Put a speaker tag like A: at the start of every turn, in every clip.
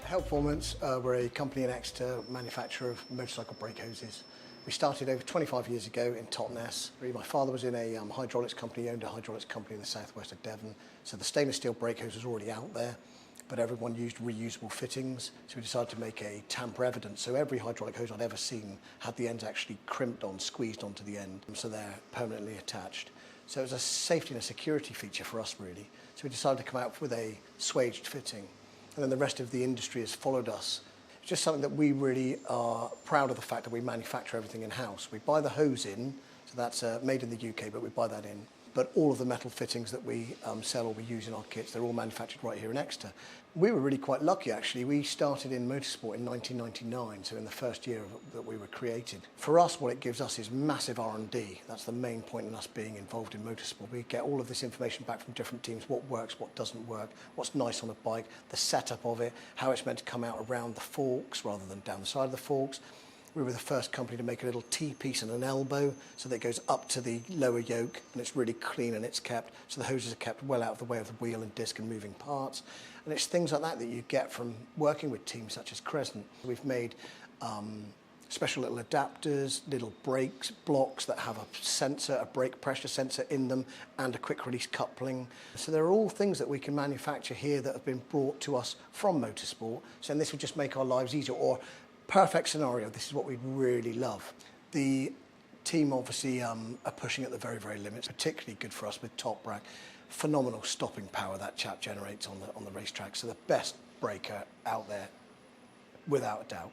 A: HEL Performance, we're a company in Exeter, manufacturer of motorcycle brake hoses. We started over 25 years ago in Totnes. My father was in a hydraulics company, he owned a hydraulics company in the southwest of Devon. So the stainless steel brake hose was already out there, but everyone used reusable fittings. So we decided to make a tamper evident. So every hydraulic hose I'd ever seen had the ends actually crimped on, squeezed onto the end. So they're permanently attached. So it was a safety and a security feature for us really. So we decided to come out with a swaged fitting. And then the rest of the industry has followed us. It's just something that we really are proud of the fact that we manufacture everything in-house. We buy the hose in, so that's made in the UK, but we buy that in. But all of the metal fittings that we sell or we use in our kits, they're all manufactured right here in Exeter. We were really quite lucky actually. We started in motorsport in 1999, so in the first year that we were created. For us, what it gives us is massive R&D. That's the main point in us being involved in motorsport. We get all of this information back from different teams, what works, what doesn't work, what's nice on a bike, the setup of it, how it's meant to come out around the forks rather than down the side of the forks. We were the first company to make a little T-piece and an elbow so that it goes up to the lower yoke and it's really clean and it's kept, so the hoses are kept well out of the way of the wheel and disc and moving parts. And it's things like that that you get from working with teams such as Crescent. We've made special little adapters, little brakes, blocks that have a sensor, a brake pressure sensor in them and a quick release coupling. So there are all things that we can manufacture here that have been brought to us from motorsport. So this would just make our lives easier, or perfect scenario, this is what we really love. The team obviously are pushing at the very, very limits, particularly good for us with Toprak. Phenomenal stopping power that chap generates on the racetrack. So the best braker out there, without a doubt.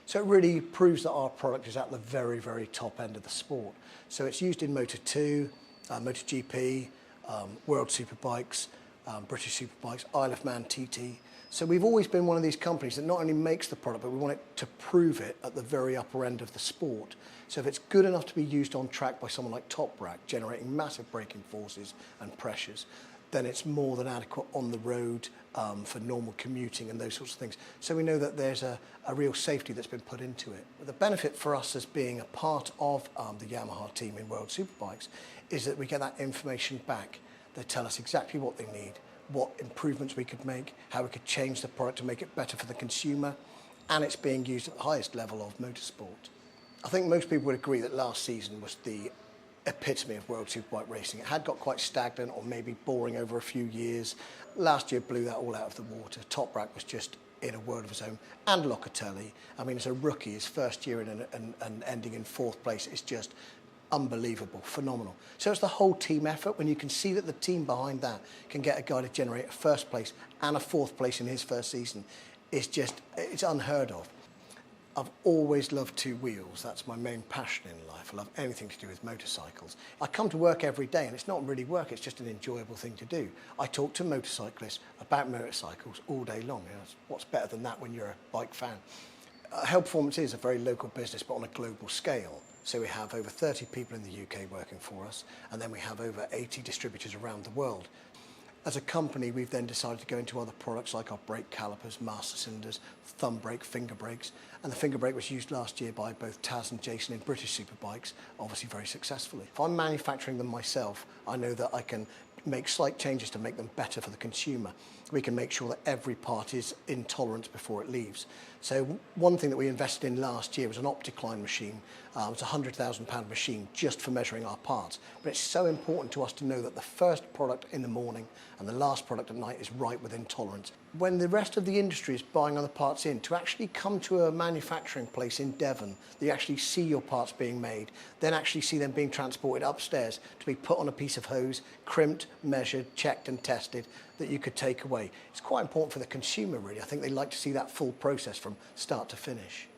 A: So it really proves that our product is at the very, very top end of the sport. So it's used in Moto2, MotoGP, World Superbikes, British Superbikes, Isle of Man TT. So we've always been one of these companies that not only makes the product, but we want it to prove it at the very upper end of the sport. So if it's good enough to be used on track by someone like Toprak, generating massive braking forces and pressures, then it's more than adequate on the road for normal commuting and those sorts of things. So we know that there's a real safety that's been put into it. But the benefit for us as being a part of the Yamaha team in World Superbikes is that we get that information back. They tell us exactly what they need, what improvements we could make, how we could change the product to make it better for the consumer, and it's being used at the highest level of motorsport. I think most people would agree that last season was the epitome of World Superbike racing. It had got quite stagnant or maybe boring over a few years. Last year blew that all out of the water. Toprak was just in a world of his own, and Locatelli. I mean, as a rookie, his first year and ending in 4th place is just unbelievable, phenomenal. So it's the whole team effort. When you can see that the team behind that can get a guy to generate a 1st place and a 4th place in his first season, it's unheard of. I've always loved 2 wheels. That's my main passion in life. I love anything to do with motorcycles. I come to work every day and it's not really work, it's just an enjoyable thing to do. I talk to motorcyclists about motorcycles all day long. You know, what's better than that when you're a bike fan? HEL Performance is a very local business, but on a global scale. So we have over 30 people in the UK working for us, and then we have over 80 distributors around the world. As a company, we've then decided to go into other products like our brake calipers, master cylinders, thumb brake, finger brakes. And the finger brake was used last year by both Taz and Jason in British Superbikes, obviously very successfully. If I'm manufacturing them myself, I know that I can make slight changes to make them better for the consumer. We can make sure that every part is in tolerance before it leaves. So one thing that we invested in last year was an OptiCline machine. It's a £100,000 machine just for measuring our parts. But it's so important to us to know that the first product in the morning and the last product at night is right within tolerance. When the rest of the industry is buying other parts in, to actually come to a manufacturing place in Devon, that you actually see your parts being made, then actually see them being transported upstairs to be put on a piece of hose, crimped, measured, checked and tested, that you could take away. It's quite important for the consumer really. I think they like to see that full process from start to finish.